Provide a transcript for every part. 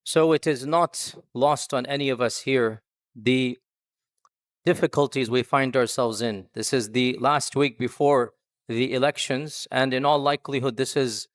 So it is not lost on any of us here the difficulties we find ourselves in. This is the last week before the elections, and in all likelihood, this is,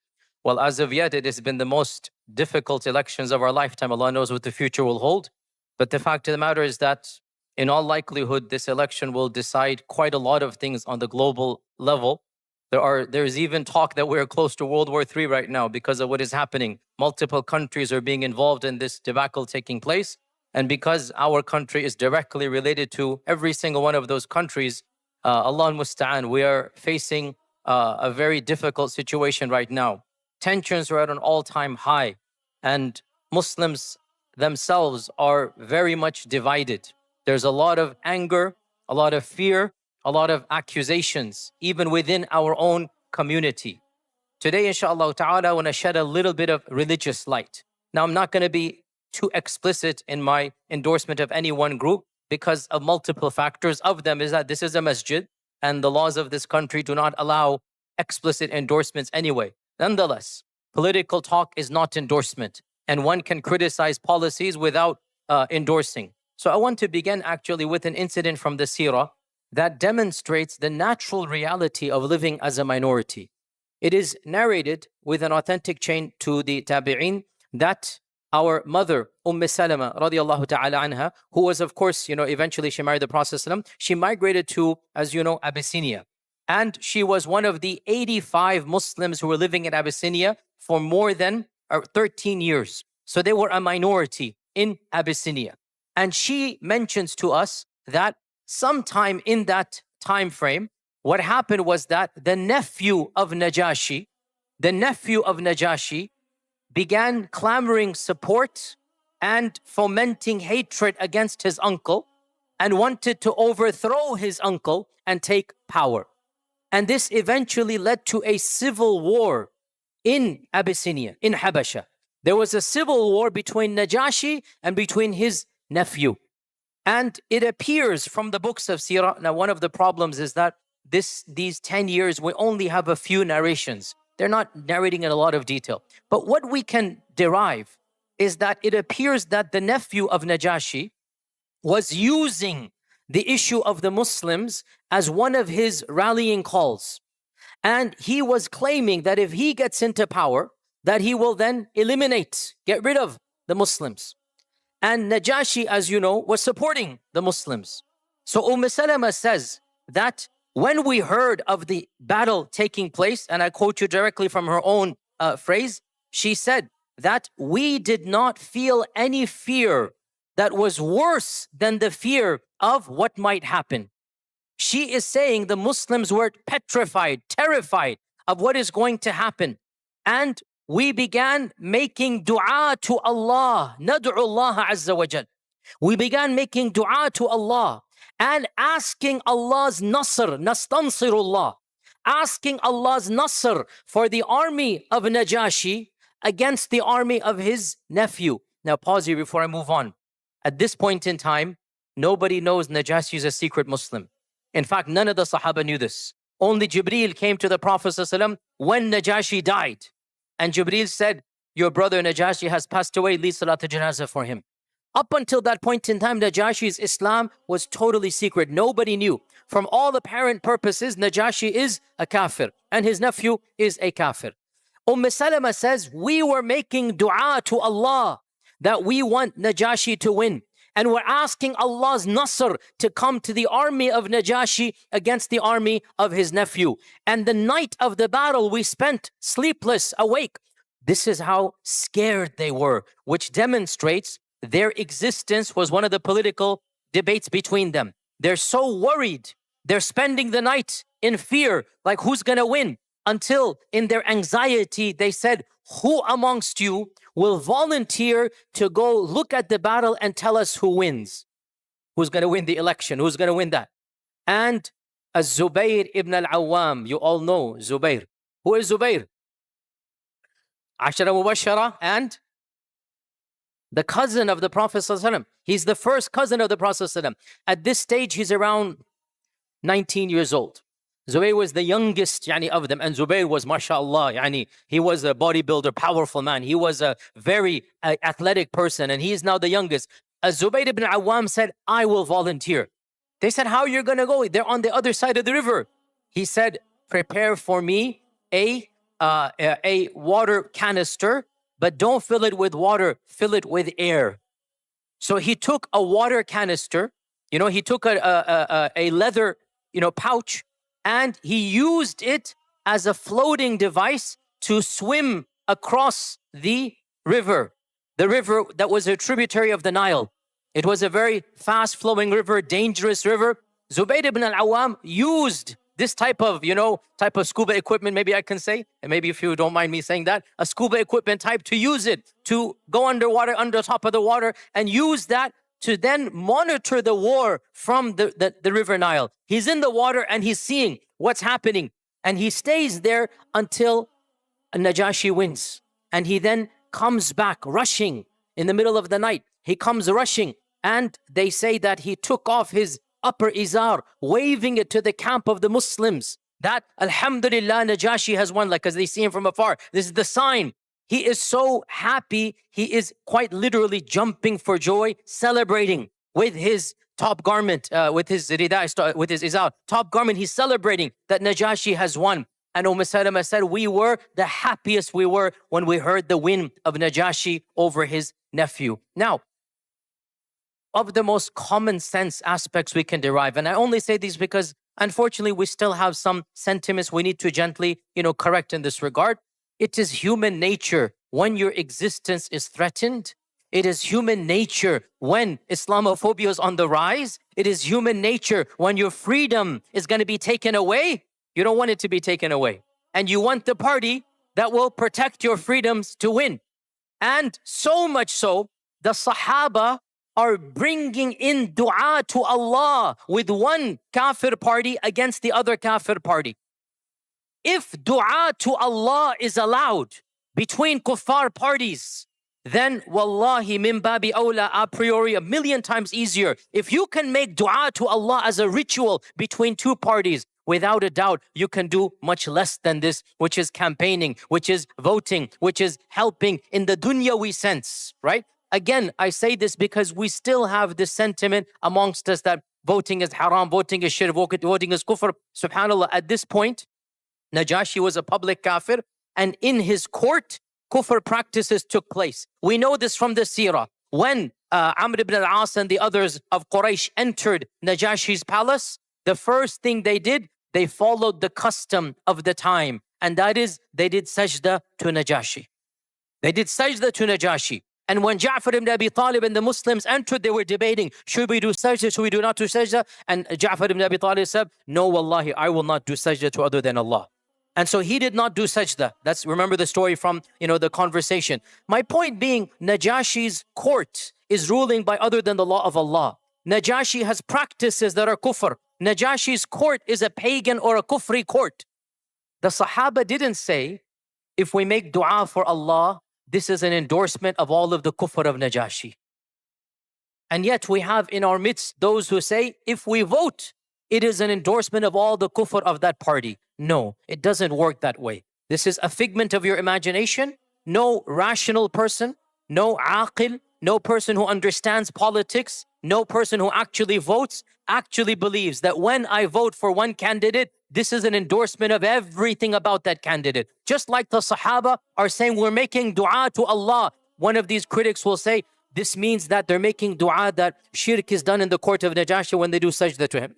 well, as of yet, it has been the most difficult elections of our lifetime. Allah knows what the future will hold. But the fact of the matter is that, in all likelihood, this election will decide quite a lot of things on the global level. There's even talk that we're close to World War III right now because of what is happening. Multiple countries are being involved in this debacle taking place. And because our country is directly related to every single one of those countries, Allah Musta'an, we are facing a very difficult situation right now. Tensions are at an all-time high, and Muslims themselves are very much divided. There's a lot of anger, a lot of fear, a lot of accusations, even within our own community. Today, inshallah ta'ala, I want to shed a little bit of religious light. Now, I'm not going to be too explicit in my endorsement of any one group because of multiple factors. Of them is that this is a masjid and the laws of this country do not allow explicit endorsements anyway. Nonetheless, political talk is not endorsement, and one can criticize policies without endorsing. So I want to begin actually with an incident from the seerah that demonstrates the natural reality of living as a minority. It is narrated with an authentic chain to the tabi'in that our mother, Salama, radiallahu ta'ala anha, who was, of course, eventually she married the Prophet, she migrated to, as you know, Abyssinia. And she was one of the 85 Muslims who were living in Abyssinia for more than 13 years. So they were a minority in Abyssinia. And she mentions to us that sometime in that time frame, what happened was that the nephew of Najashi began clamoring support and fomenting hatred against his uncle and wanted to overthrow his uncle and take power. And this eventually led to a civil war in Abyssinia, in Habasha. There was a civil war between Najashi and between his nephew. And it appears from the books of Sirah. Now, one of the problems is that these 10 years, we only have a few narrations. They're not narrating in a lot of detail. But what we can derive is that it appears that the nephew of Najashi was using the issue of the Muslims as one of his rallying calls. And he was claiming that if he gets into power, that he will then get rid of the Muslims. And Najashi, as you know, was supporting the Muslims. So Salama says that when we heard of the battle taking place, and I quote you directly from her own phrase, she said that we did not feel any fear that was worse than the fear of what might happen. She is saying the Muslims were petrified, terrified of what is going to happen. And we began making dua to Allah. Nad'u Allah Azza wa Jal. We began making dua to Allah and asking Allah's nasr, nastansirullah, asking Allah's nasr for the army of Najashi against the army of his nephew. Now pause here before I move on. At this point in time, nobody knows Najashi is a secret Muslim. In fact, none of the Sahaba knew this. Only Jibreel came to the Prophet ﷺ when Najashi died. And Jibreel said, your brother Najashi has passed away, lead Salat al-Janazah for him. Up until that point in time, Najashi's Islam was totally secret. Nobody knew. From all apparent purposes, Najashi is a kafir and his nephew is a kafir. Salama says, we were making dua to Allah that we want Najashi to win. And we're asking Allah's nasr to come to the army of Najashi against the army of his nephew. And the night of the battle, we spent sleepless, awake. This is how scared they were, which demonstrates their existence was one of the political debates between them. They're so worried. They're spending the night in fear, like who's going to win? Until in their anxiety, they said, who amongst you will volunteer to go look at the battle and tell us who wins? Who's going to win the election? Who's going to win that? And Zubayr ibn al-Awwam, you all know Zubayr. Who is Zubayr? Ashara Mubashara and the cousin of the Prophet ﷺ. He's the first cousin of the Prophet ﷺ. At this stage, he's around 19 years old. Zubayr was the youngest of them, and Zubayr was, mashallah, he was a bodybuilder, powerful man. He was a very athletic person, and he is now the youngest. Zubayr ibn Awam said, I will volunteer. They said, how are you going to go? They're on the other side of the river. He said, prepare for me a water canister, but don't fill it with water, fill it with air. So he took a water canister, he took a leather, pouch, and he used it as a floating device to swim across the river that was a tributary of the Nile. It was a very fast-flowing river, dangerous river. Zubayr ibn al-Awwam used this type of scuba equipment, maybe I can say, and maybe if you don't mind me saying that, a scuba equipment type, to use it to go underwater, under top of the water, and use that to then monitor the war from the river Nile. He's in the water and he's seeing what's happening. And he stays there until Najashi wins. And he then comes back rushing in the middle of the night. He comes rushing, and they say that he took off his upper izar, waving it to the camp of the Muslims, that Alhamdulillah, Najashi has won, because they see him from afar. This is the sign. He is so happy. He is quite literally jumping for joy, celebrating with his top garment, with his rida, with his izar, top garment. He's celebrating that Najashi has won. And Salama said, we were the happiest we were when we heard the win of Najashi over his nephew. Now, of the most common sense aspects we can derive, and I only say these because unfortunately we still have some sentiments we need to gently, correct in this regard. It is human nature when your existence is threatened. It is human nature when Islamophobia is on the rise. It is human nature when your freedom is going to be taken away. You don't want it to be taken away. And you want the party that will protect your freedoms to win. And so much so, the Sahaba are bringing in dua to Allah with one kafir party against the other kafir party. If dua to Allah is allowed between kuffar parties, then wallahi min babi awla, a priori, a million times easier. If you can make dua to Allah as a ritual between two parties, without a doubt, you can do much less than this, which is campaigning, which is voting, which is helping in the dunyawi sense, right? Again, I say this because we still have this sentiment amongst us that voting is haram, voting is shirk, voting is kufr. SubhanAllah, at this point, Najashi was a public kafir, and in his court, kufr practices took place. We know this from the seerah. When Amr ibn al-As and the others of Quraysh entered Najashi's palace, the first thing they did, they followed the custom of the time. And that is, they did sajda to Najashi. They did sajda to Najashi. And when Ja'far ibn Abi Talib and the Muslims entered, they were debating, should we do sajda, should we do not do sajda? And Ja'far ibn Abi Talib said, no, wallahi, I will not do sajda to other than Allah. And so he did not do sajda. Remember the story from, the conversation. My point being, Najashi's court is ruling by other than the law of Allah. Najashi has practices that are kufr. Najashi's court is a pagan or a kufri court. The Sahaba didn't say, if we make dua for Allah, this is an endorsement of all of the kufr of Najashi. And yet we have in our midst those who say, if we vote, it is an endorsement of all the kufr of that party. No, it doesn't work that way. This is a figment of your imagination. No rational person, no aqil, no person who understands politics, no person who actually votes, actually believes that when I vote for one candidate, this is an endorsement of everything about that candidate. Just like the Sahaba are saying, we're making dua to Allah. One of these critics will say, this means that they're making dua that shirk is done in the court of Najashi when they do sajda to him.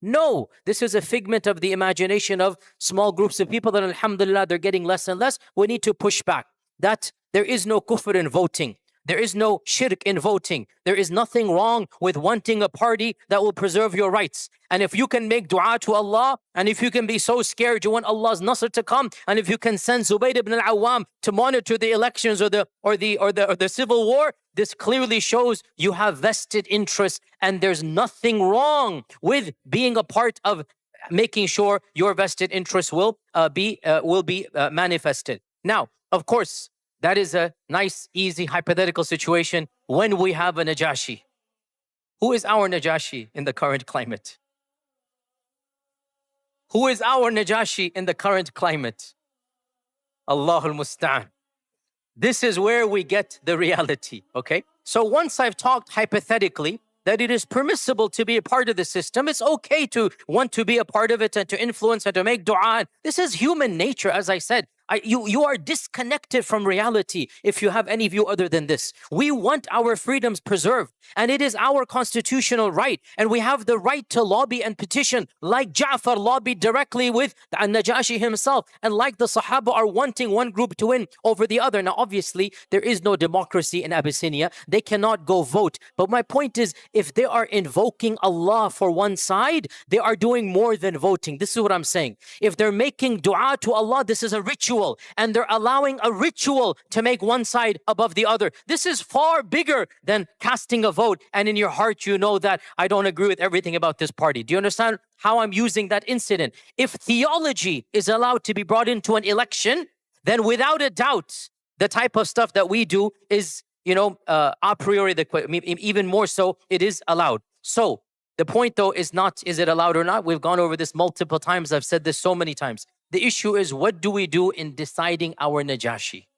No, this is a figment of the imagination of small groups of people that alhamdulillah, they're getting less and less. We need to push back that there is no kufr in voting. There is no shirk in voting. There is nothing wrong with wanting a party that will preserve your rights. And if you can make dua to Allah, and if you can be so scared you want Allah's nasr to come, and if you can send Zubayr ibn al-Awwam to monitor the elections or the civil war, this clearly shows you have vested interest, and there's nothing wrong with being a part of making sure your vested interest will be manifested. Now, of course, that is a nice, easy, hypothetical situation when we have a Najashi. Who is our Najashi in the current climate? Who is our Najashi in the current climate? Allahul Musta'an. This is where we get the reality, okay? So once I've talked hypothetically that it is permissible to be a part of the system, it's okay to want to be a part of it and to influence and to make dua. This is human nature, as I said. You are disconnected from reality if you have any view other than this. We want our freedoms preserved, and it is our constitutional right, and we have the right to lobby and petition, like Ja'far lobbied directly with Najashi himself, and like the Sahaba are wanting one group to win over the other. Now, obviously, there is no democracy in Abyssinia. They cannot go vote. But my point is, if they are invoking Allah for one side, they are doing more than voting. This is what I'm saying. If they're making dua to Allah, this is a ritual, and they're allowing a ritual to make one side above the other. This is far bigger than casting a vote, and in your heart you know that I don't agree with everything about this party. Do you understand how I'm using that incident? If theology is allowed to be brought into an election, then without a doubt, the type of stuff that we do is, a priori, even more so, it is allowed. So the point though is not, is it allowed or not? We've gone over this multiple times. I've said this so many times. The issue is, what do we do in deciding our Najashi?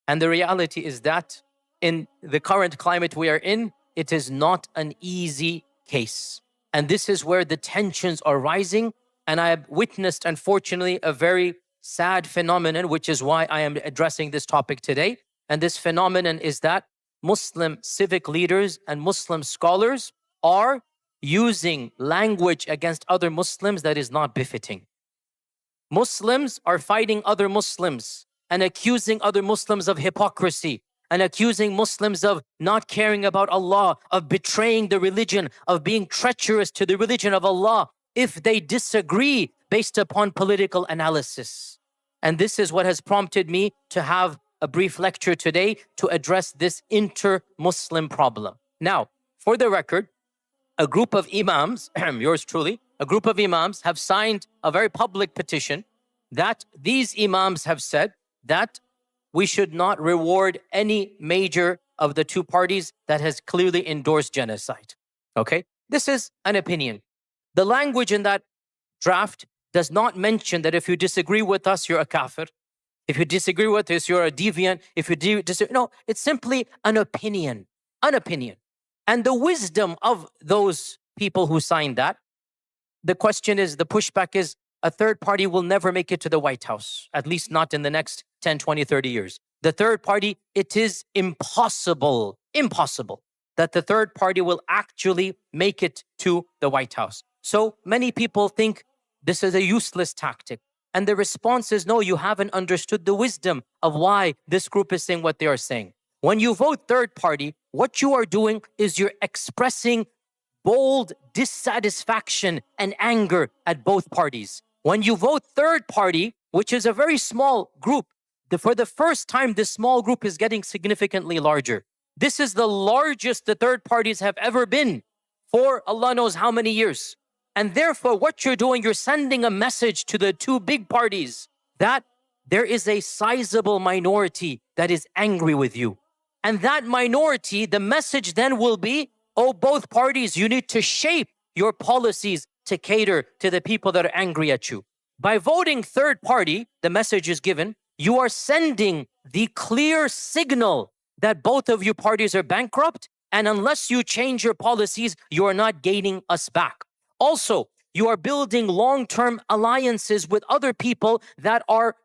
And the reality is that in the current climate we are in, it is not an easy case. And this is where the tensions are rising. And I have witnessed, unfortunately, a very sad phenomenon, which is why I am addressing this topic today. And this phenomenon is that Muslim civic leaders and Muslim scholars are using language against other Muslims that is not befitting. Muslims are fighting other Muslims and accusing other Muslims of hypocrisy and accusing Muslims of not caring about Allah, of betraying the religion, of being treacherous to the religion of Allah if they disagree based upon political analysis. And this is what has prompted me to have a brief lecture today to address this inter-Muslim problem. Now, for the record, a group of imams, yours truly, a group of imams have signed a very public petition that these imams have said that we should not reward any major of the two parties that has clearly endorsed genocide. Okay? This is an opinion. The language in that draft does not mention that if you disagree with us, you're a kafir. If you disagree with us, you're a deviant. If you disagree, no, it's simply an opinion. An opinion. And the wisdom of those people who signed that, the question is, the pushback is, a third party will never make it to the White House, at least not in the next 10, 20, 30 years. The third party, it is impossible that the third party will actually make it to the White House. So many people think this is a useless tactic. And the response is, no, you haven't understood the wisdom of why this group is saying what they are saying. When you vote third party, what you are doing is you're expressing bold dissatisfaction and anger at both parties. When you vote third party, which is a very small group, for the first time, this small group is getting significantly larger. This is the largest the third parties have ever been for Allah knows how many years. And therefore, what you're doing, you're sending a message to the two big parties that there is a sizable minority that is angry with you. And that minority, the message then will be, oh, both parties, you need to shape your policies to cater to the people that are angry at you. By voting third party, the message is given, you are sending the clear signal that both of you parties are bankrupt, and unless you change your policies, you are not gaining us back. Also, you are building long-term alliances with other people that are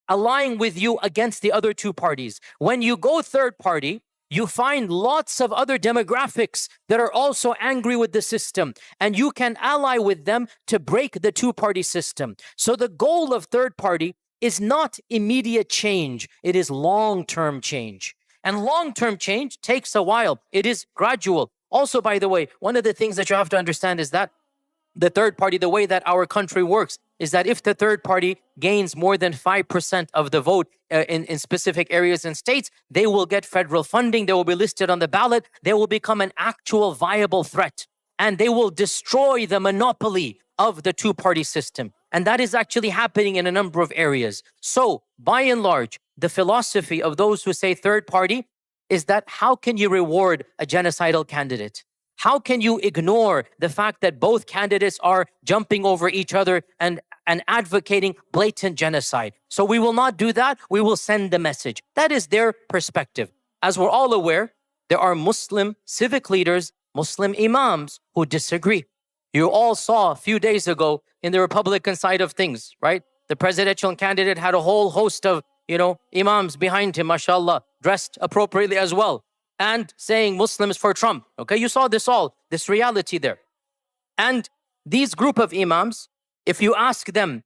allying with you against the other two parties. When you go third party, you find lots of other demographics that are also angry with the system, and you can ally with them to break the two-party system. So the goal of third party is not immediate change, it is long-term change. And long-term change takes a while. It is gradual. Also, by the way, one of the things that you have to understand is that the third party, the way that our country works, is that if the third party gains more than 5% of the vote in specific areas and states, they will get federal funding, they will be listed on the ballot, they will become an actual viable threat, and they will destroy the monopoly of the two-party system. And that is actually happening in a number of areas. So, by and large, the philosophy of those who say third party is that how can you reward a genocidal candidate? How can you ignore the fact that both candidates are jumping over each other and advocating blatant genocide? So we will not do that. We will send the message. That is their perspective. As we're all aware, there are Muslim civic leaders, Muslim imams who disagree. You all saw a few days ago in the Republican side of things, right? The presidential candidate had a whole host of, imams behind him, mashallah, dressed appropriately as well, and saying Muslims for Trump. Okay, you saw this reality there. And these group of imams, if you ask them,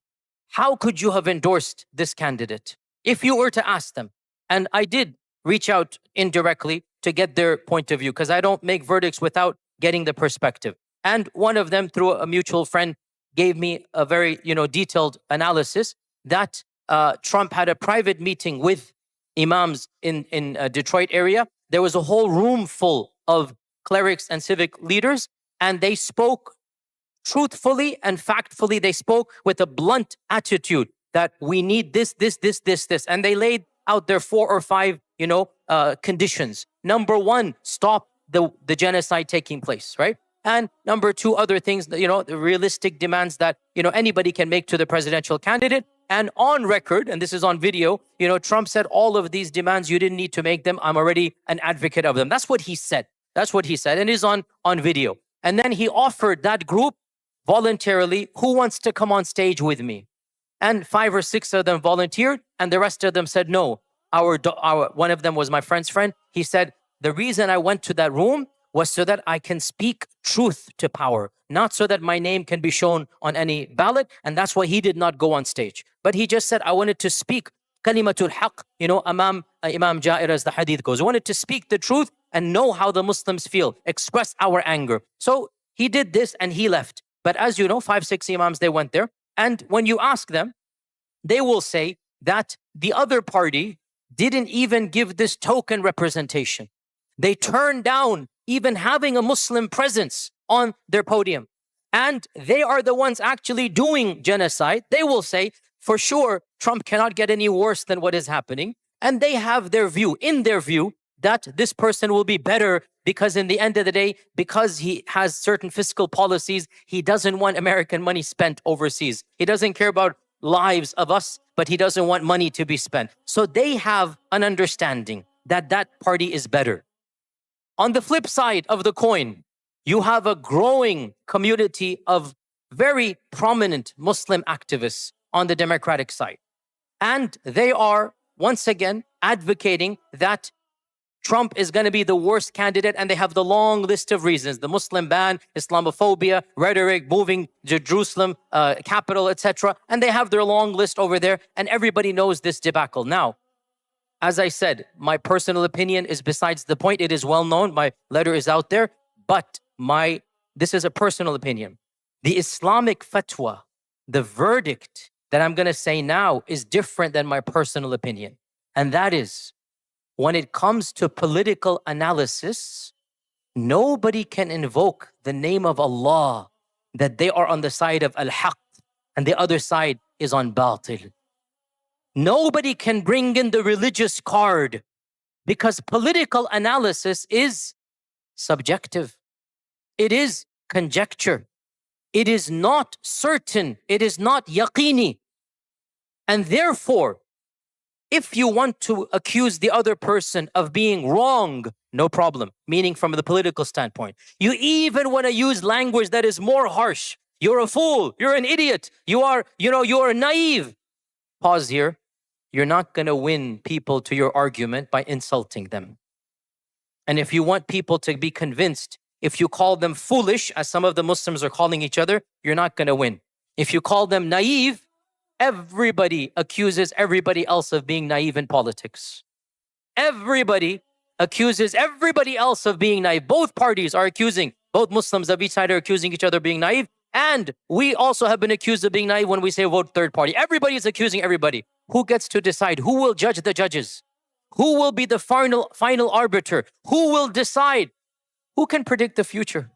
how could you have endorsed this candidate? If you were to ask them, and I did reach out indirectly to get their point of view, because I don't make verdicts without getting the perspective. And one of them, through a mutual friend, gave me a very, detailed analysis that Trump had a private meeting with imams in Detroit area. There was a whole room full of clerics and civic leaders, and they spoke truthfully and factfully. They spoke with a blunt attitude that we need this. And they laid out their 4 or 5, conditions. Number 1, stop the genocide taking place, right? And number 2, other things, the realistic demands that, anybody can make to the presidential candidate. And on record, and this is on video, Trump said all of these demands, you didn't need to make them. I'm already an advocate of them. That's what he said. And it is on video. And then he offered that group voluntarily, who wants to come on stage with me? And 5 or 6 of them volunteered, and the rest of them said no. One of them was my friend's friend. He said, the reason I went to that room was so that I can speak truth to power, not so that my name can be shown on any ballot. And that's why he did not go on stage. But he just said, I wanted to speak kalimatul haqq, Imam Jair, as the hadith goes. I wanted to speak the truth and know how the Muslims feel, express our anger. So he did this and he left. But as you know, 5, 6 imams, they went there. And when you ask them, they will say that the other party didn't even give this token representation. They turned down even having a Muslim presence on their podium. And they are the ones actually doing genocide. They will say, for sure, Trump cannot get any worse than what is happening. And they have their view, that this person will be better because in the end of the day, because he has certain fiscal policies, he doesn't want American money spent overseas. He doesn't care about lives of us, but he doesn't want money to be spent. So they have an understanding that that party is better. On the flip side of the coin, you have a growing community of very prominent Muslim activists on the Democratic side. And they are, once again, advocating that Trump is going to be the worst candidate, and they have the long list of reasons: the Muslim ban, Islamophobia, rhetoric, moving to Jerusalem, capital, etc. And they have their long list over there, and everybody knows this debacle. Now, as I said, my personal opinion is besides the point. It is well known. My letter is out there, but this is a personal opinion. The Islamic fatwa, the verdict that I'm going to say now is different than my personal opinion. And that is, when it comes to political analysis, nobody can invoke the name of Allah that they are on the side of al-haq and the other side is on batil. Nobody can bring in the religious card because political analysis is subjective. It is conjecture. It is not certain. It is not yaqini. And therefore, if you want to accuse the other person of being wrong, no problem, meaning from the political standpoint. You even want to use language that is more harsh. You're a fool. You're an idiot. You are naive. Pause here. You're not going to win people to your argument by insulting them. And if you want people to be convinced, if you call them foolish, as some of the Muslims are calling each other, you're not going to win. If you call them naive, everybody accuses everybody else of being naive in politics. Everybody accuses everybody else of being naive. Both parties are accusing, both Muslims of each side are accusing each other of being naive. And we also have been accused of being naive when we say vote third party. Everybody is accusing everybody. Who gets to decide? Who will judge the judges? Who will be the final arbiter? Who will decide? Who can predict the future?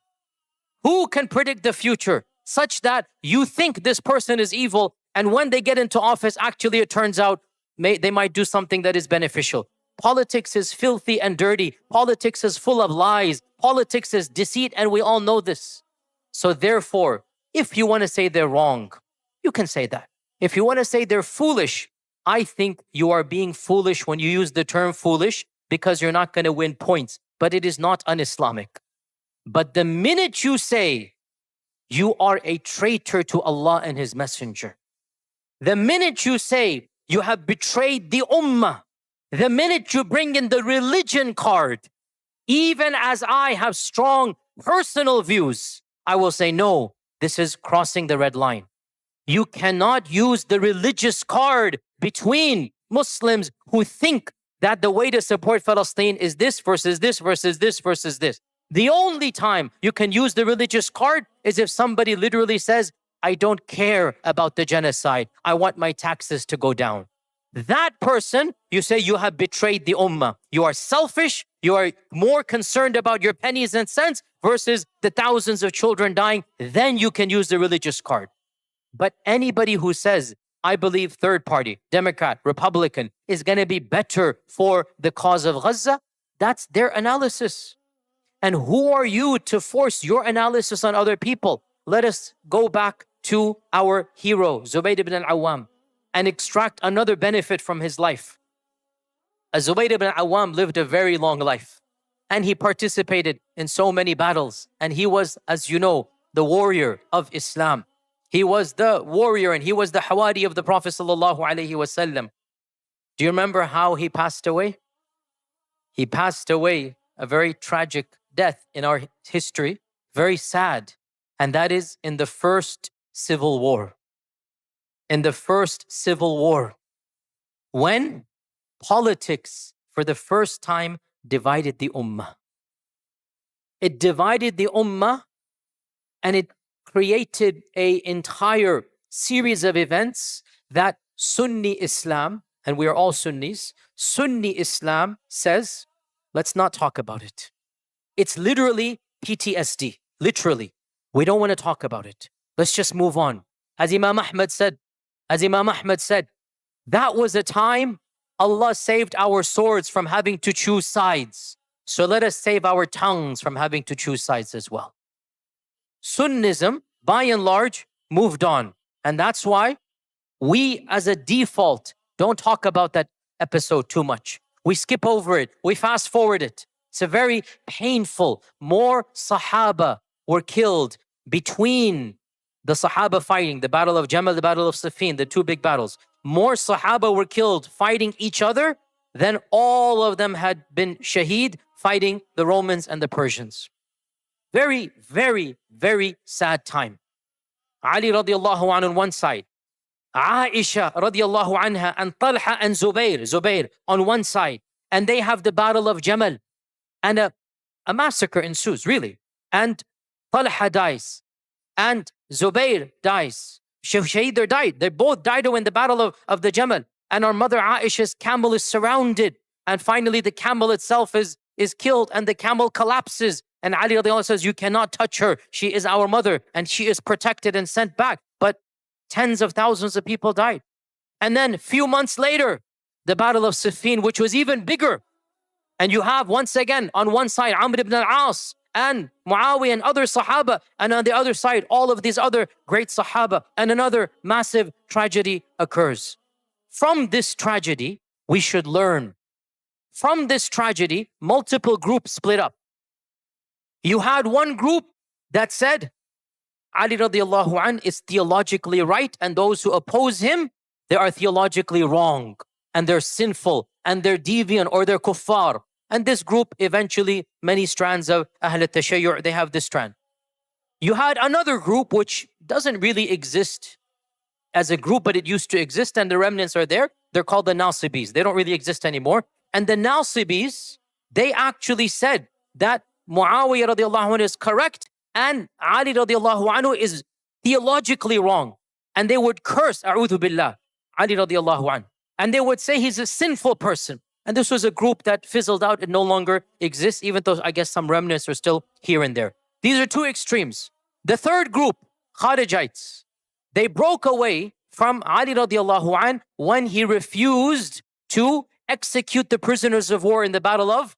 Who can predict the future such that you think this person is evil, and when they get into office, actually it turns out they might do something that is beneficial? Politics is filthy and dirty. Politics is full of lies. Politics is deceit, and we all know this. So therefore, if you want to say they're wrong, you can say that. If you want to say they're foolish, I think you are being foolish when you use the term foolish because you're not going to win points. But it is not un-Islamic. But the minute you say you are a traitor to Allah and His Messenger, the minute you say you have betrayed the ummah, the minute you bring in the religion card, even as I have strong personal views, I will say, no, this is crossing the red line. You cannot use the religious card between Muslims who think that the way to support Palestine is this versus this versus this versus this. The only time you can use the religious card is if somebody literally says, I don't care about the genocide. I want my taxes to go down. That person, you say you have betrayed the ummah. You are selfish. You are more concerned about your pennies and cents versus the thousands of children dying. Then you can use the religious card. But anybody who says, I believe third party, Democrat, Republican, is going to be better for the cause of Gaza, that's their analysis. And who are you to force your analysis on other people? Let us go back to our hero, Zubayr ibn al-Awwam, and extract another benefit from his life. Zubayr ibn al-Awwam lived a very long life, and he participated in so many battles. And he was, as you know, the warrior of Islam. He was the warrior and he was the Hawari of the Prophet sallallahu alaihi wasallam. Do you remember how he passed away? He passed away a very tragic death in our history, very sad. And that is in the first civil war. In the first civil war, when politics for the first time divided the ummah. It divided the ummah and it created an entire series of events that Sunni Islam, and we are all Sunnis, Sunni Islam says, let's not talk about it. It's literally PTSD, literally. We don't want to talk about it. Let's just move on. As Imam Ahmad said, that was a time Allah saved our swords from having to choose sides. So let us save our tongues from having to choose sides as well. Sunnism, by and large, moved on. And that's why we, as a default, don't talk about that episode too much. We skip over it. We fast forward it. It's a very painful. More Sahaba were killed between the Sahaba fighting, the Battle of Jamal, the Battle of Siffin, the two big battles. More Sahaba were killed fighting each other than all of them had been shaheed fighting the Romans and the Persians. Very, very, very sad time. Ali radiallahu anhu on one side, Aisha radiallahu anha and Talha and Zubayr on one side. And they have the Battle of Jamal. And a massacre ensues, really. And Talha dies. And Zubayr dies. Shaheed died. They both died in the Battle of the Jamal. And our mother Aisha's camel is surrounded. And finally the camel itself is killed and the camel collapses. And Ali radiallahu anhu says, you cannot touch her. She is our mother and she is protected and sent back. But tens of thousands of people died. And then a few months later, the Battle of Siffin, which was even bigger. And you have once again on one side Amr ibn al-As and Muawiyah and other Sahaba. And on the other side, all of these other great Sahaba. And another massive tragedy occurs. From this tragedy, we should learn. From this tragedy, multiple groups split up. You had one group that said, Ali radiallahu an is theologically right, and those who oppose him, they are theologically wrong, and they're sinful, and they're deviant, or they're kuffar. And this group, eventually, many strands of Ahl al-Tashayyu', they have this strand. You had another group which doesn't really exist as a group, but it used to exist, and the remnants are there. They're called the Nasibis. They don't really exist anymore. And the Nasibis, they actually said that Muawiyah radiallahu anhu is correct and Ali radiallahu anhu is theologically wrong. And they would curse, a'udhu billah, Ali radiallahu anhu. And they would say he's a sinful person. And this was a group that fizzled out. It no longer exists, even though I guess some remnants are still here and there. These are two extremes. The third group, Kharijites, they broke away from Ali radiallahu anhu when he refused to execute the prisoners of war in the battle of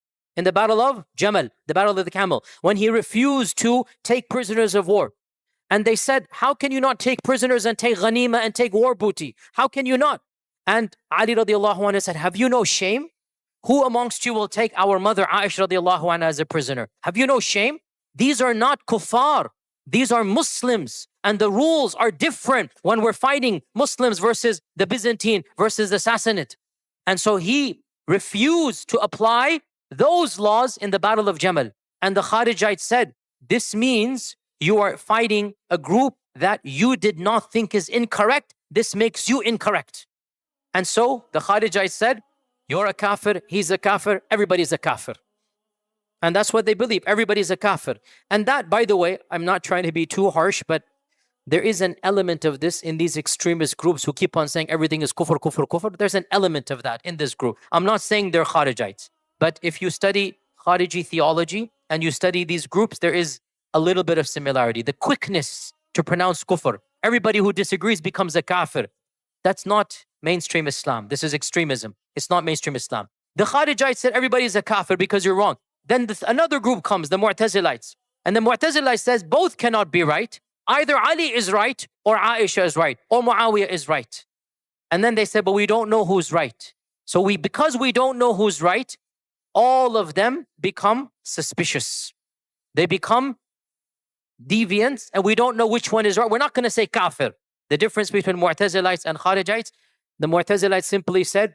Jamal, the battle of the camel, when he refused to take prisoners of war. And they said, how can you not take prisoners and take ghanima and take war booty? How can you not? And Ali radiallahu anhu said, have you no shame? Who amongst you will take our mother Aisha radiallahu anha as a prisoner? Have you no shame? These are not kuffar. These are Muslims. And the rules are different when we're fighting Muslims versus the Byzantine versus the Sassanid. And so he refused to apply those laws in the battle of Jamal. And the Kharijites said, this means you are fighting a group that you did not think is incorrect. This makes you incorrect. And so the Kharijites said, you're a kafir, he's a kafir, everybody's a kafir. And that's what they believe. Everybody's a kafir. And that, by the way, I'm not trying to be too harsh, but there is an element of this in these extremist groups who keep on saying everything is kufr, kufr, kufr. There's an element of that in this group. I'm not saying they're Kharijites, but if you study Khariji theology and you study these groups, there is a little bit of similarity. The quickness to pronounce kufr. Everybody who disagrees becomes a kafir. That's not mainstream Islam. This is extremism. It's not mainstream Islam. The Kharijites said everybody's a kafir because you're wrong. Then another group comes, the Mu'tazilites. And the Mu'tazilites says both cannot be right. Either Ali is right or Aisha is right or Muawiyah is right. And then they said, but we don't know who's right. So because we don't know who's right, all of them become suspicious. They become deviants and we don't know which one is right. We're not going to say kafir. The difference between Mu'tazilites and Kharijites, the Mu'tazilites simply said,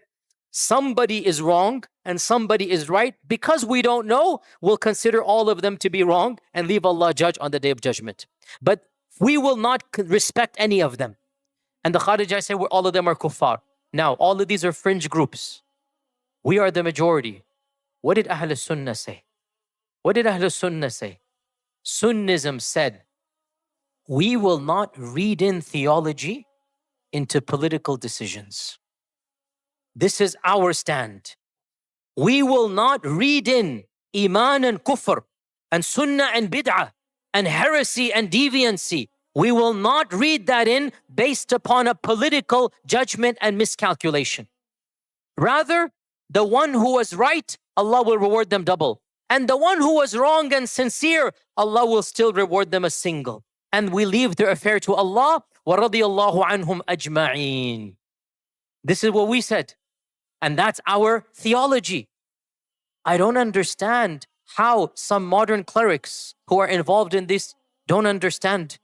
somebody is wrong and somebody is right. Because we don't know, we'll consider all of them to be wrong and leave Allah judge on the Day of Judgment. But we will not respect any of them. And the Kharijites say all of them are kuffar. Now, all of these are fringe groups. We are the majority. What did Ahl Sunnah say? What did Ahl Sunnah say? Sunnism said, we will not read in theology into political decisions. This is our stand. We will not read in Iman and Kufr and Sunnah and Bid'ah and heresy and deviancy. We will not read that in based upon a political judgment and miscalculation. Rather, the one who was right, Allah will reward them double. And the one who was wrong and sincere, Allah will still reward them a single. And we leave their affair to Allah. وَرَضِيَ اللَّهُ عَنْهُمْ أَجْمَعِينَ. This is what we said. And that's our theology. I don't understand how some modern clerics who are involved in this don't understand.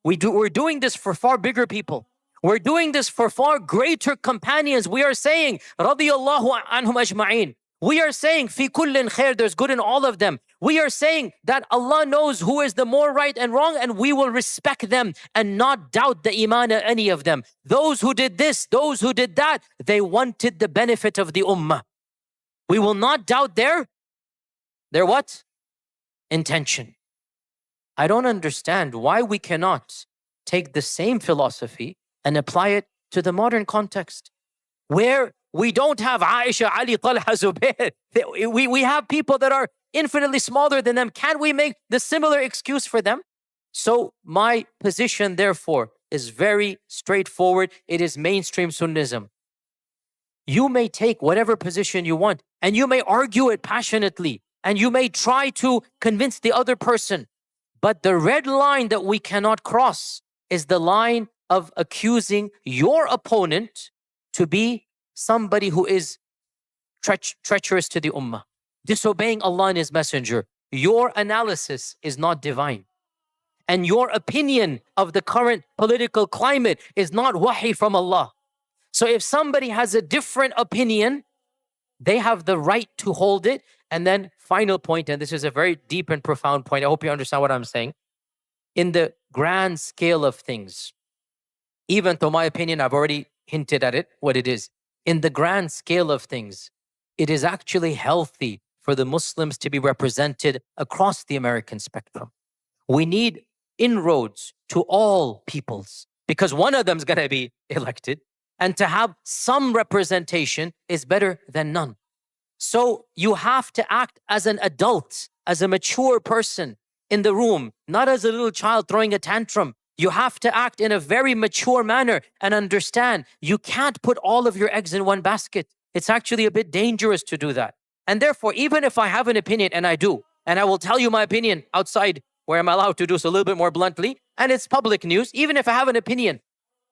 We're doing this for far bigger people. We're doing this for far greater companions. We are saying, رَضِيَ اللَّهُ عَنْهُمْ أَجْمَعِينَ. We are saying, فِي كُلٍّ خَيْرٍ, there's good in all of them. We are saying that Allah knows who is the more right and wrong, and we will respect them and not doubt the iman of any of them. Those who did this, those who did that, they wanted the benefit of the ummah. We will not doubt their what? Intention. I don't understand why we cannot take the same philosophy and apply it to the modern context, where we don't have Aisha, Ali, Talha, Zubair. We have people that are infinitely smaller than them. Can we make the similar excuse for them? So my position, therefore, is very straightforward. It is mainstream Sunnism. You may take whatever position you want, and you may argue it passionately, and you may try to convince the other person. But the red line that we cannot cross is the line of accusing your opponent to be somebody who is treacherous to the ummah, disobeying Allah and His Messenger. Your analysis is not divine. And your opinion of the current political climate is not wahi from Allah. So if somebody has a different opinion, they have the right to hold it. And then final point, and this is a very deep and profound point. I hope you understand what I'm saying. In the grand scale of things, even though my opinion, I've already hinted at it, what it is. In the grand scale of things, it is actually healthy for the Muslims to be represented across the American spectrum. We need inroads to all peoples because one of them is going to be elected, and to have some representation is better than none. So you have to act as an adult, as a mature person in the room, not as a little child throwing a tantrum. You have to act in a very mature manner and understand you can't put all of your eggs in one basket. It's actually a bit dangerous to do that. And therefore, even if I have an opinion, and I do, and I will tell you my opinion outside where I'm allowed to do so a little bit more bluntly, and it's public news, even if I have an opinion,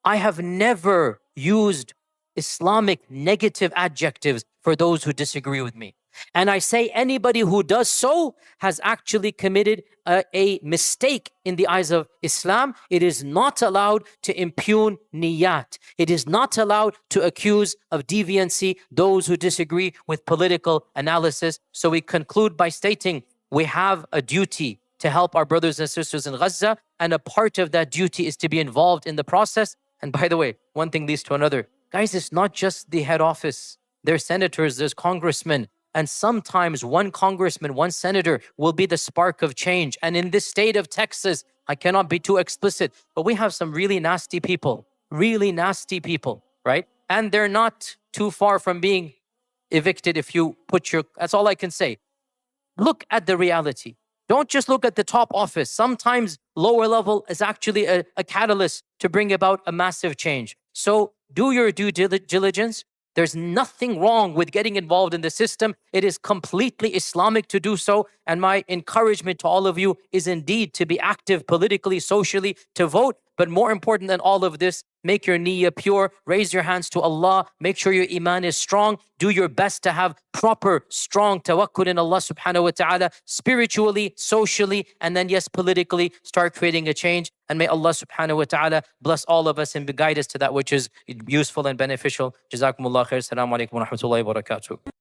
I have never used Islamic negative adjectives for those who disagree with me. And I say anybody who does so has actually committed a mistake in the eyes of Islam. It is not allowed to impugn niyat. It is not allowed to accuse of deviancy those who disagree with political analysis. So we conclude by stating we have a duty to help our brothers and sisters in Gaza, and a part of that duty is to be involved in the process. And by the way, one thing leads to another. Guys, it's not just the head office. There's senators, there's congressmen, and sometimes one congressman, one senator will be the spark of change. And in this state of Texas, I cannot be too explicit, but we have some really nasty people, right? And they're not too far from being evicted if you put your, that's all I can say. Look at the reality. Don't just look at the top office. Sometimes lower level is actually a catalyst to bring about a massive change. So do your due diligence. There's nothing wrong with getting involved in the system. It is completely Islamic to do so. And my encouragement to all of you is indeed to be active politically, socially, to vote. But more important than all of this, make your niyyah pure, raise your hands to Allah, make sure your iman is strong, do your best to have proper, strong tawakkul in Allah subhanahu wa ta'ala, spiritually, socially, and then yes, politically, start creating a change. And may Allah subhanahu wa ta'ala bless all of us and guide us to that which is useful and beneficial. Jazakumullah khair. Assalamu alaikum wa rahmatullahi wa barakatuh.